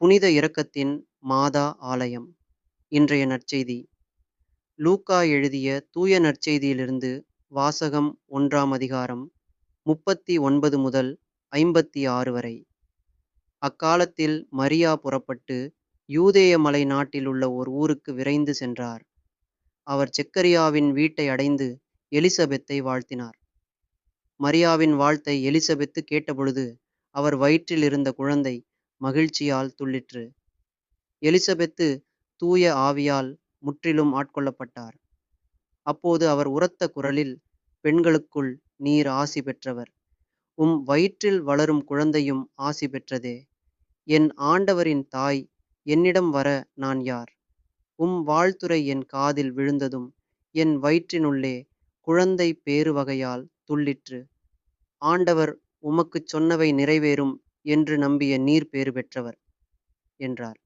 புனித இரக்கத்தின் மாதா ஆலயம். இன்றைய நற்செய்தி. லூக்கா எழுதிய தூய நற்செய்தியிலிருந்து வாசகம். 1ஆம் அதிகாரம் 39 முதல் 56 வரை. அக்காலத்தில் மரியா புறப்பட்டு யூதேய மலை நாட்டிலுள்ள ஓர் ஊருக்கு விரைந்து சென்றார். அவர் செக்கரியாவின் வீட்டை அடைந்து எலிசபெத்தை வாழ்த்தினார். மரியாவின் வாழ்த்தை எலிசபெத்து கேட்டபொழுது அவர் வயிற்றில் இருந்த குழந்தை மகிழ்ச்சியால் துள்ளிற்று. எலிசபெத்து தூய ஆவியால் முற்றிலும் ஆட்கொள்ளப்பட்டார். அப்போது அவர் உரத்த குரலில், பெண்களுக்குள் நீர் ஆசி பெற்றவர், உம் வயிற்றில் வளரும் குழந்தையும் ஆசி பெற்றதே. என் ஆண்டவரின் தாய் என்னிடம் வர நான் யார்? உம் வாழ்த்துரை என் காதில் விழுந்ததும் என் வயிற்றினுள்ளே குழந்தை பேறுவகையால் துள்ளிற்று. ஆண்டவர் உமக்குச் சொன்னவை நிறைவேறும் என்று நம்பிய நீர் பேறு பெற்றவர் என்றார்.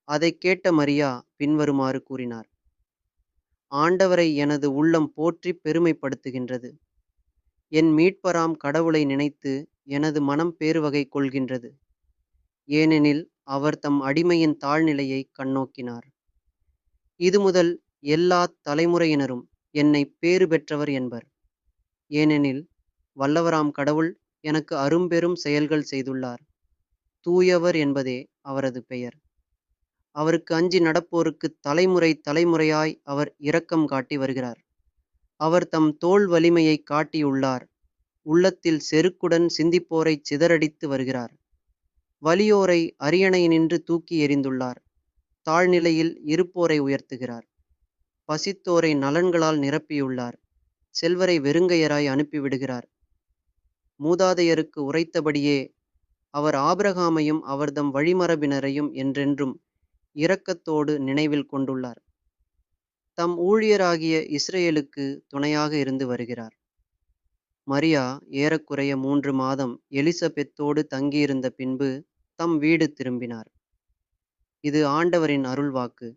அதைக் கேட்ட மரியா பின்வருமாறு கூறினார்: ஆண்டவரை எனது உள்ளம் போற்றிப் பெருமைப்படுத்துகின்றது. என் மீட்பராம் கடவுளை நினைத்து எனது மனம் பேறுவகை கொள்கின்றது. ஏனெனில் அவர் தம் அடிமையின் தாழ்நிலையை கண்ணோக்கினார். இதுமுதல் எல்லாத் தலைமுறையினரும் என்னை பேறு பெற்றவர் என்பர். ஏனெனில் வல்லவராம் கடவுள் எனக்கு அரும்பெரும் செயல்கள் செய்துள்ளார். தூயவர் என்பதே அவரது பெயர். அவருக்கு அஞ்சி நடப்போருக்கு தலைமுறை தலைமுறையாய் அவர் இரக்கம் காட்டி வருகிறார். அவர் தம் தோள் வலிமையைக் காட்டியுள்ளார். உள்ளத்தில் செருக்குடன் சிந்திப்போரைச் சிதறடித்து வருகிறார். வலியோரை அரியணையினின்று தூக்கி எறிந்துள்ளார். தாழ்நிலையில் இருப்போரை உயர்த்துகிறார். பசித்தோரை நலன்களால் நிரப்பியுள்ளார். செல்வரை வெறுங்கையராய் அனுப்பிவிடுகிறார். மூதாதையருக்கு உரைத்தபடியே அவர் ஆபிரகாமையும் அவர்தம் வழிமரபினரையும் என்றென்றும் இரக்கத்தோடு நினைவில் கொண்டுள்ளார். தம் ஊழியராகிய இஸ்ரேலுக்கு துணையாக இருந்து வருகிறார். மரியா ஏறக்குறைய 3 மாதம் எலிசபெத்தோடு தங்கியிருந்த பின்பு தம் வீடு திரும்பினார். இது ஆண்டவரின் அருள்வாக்கு.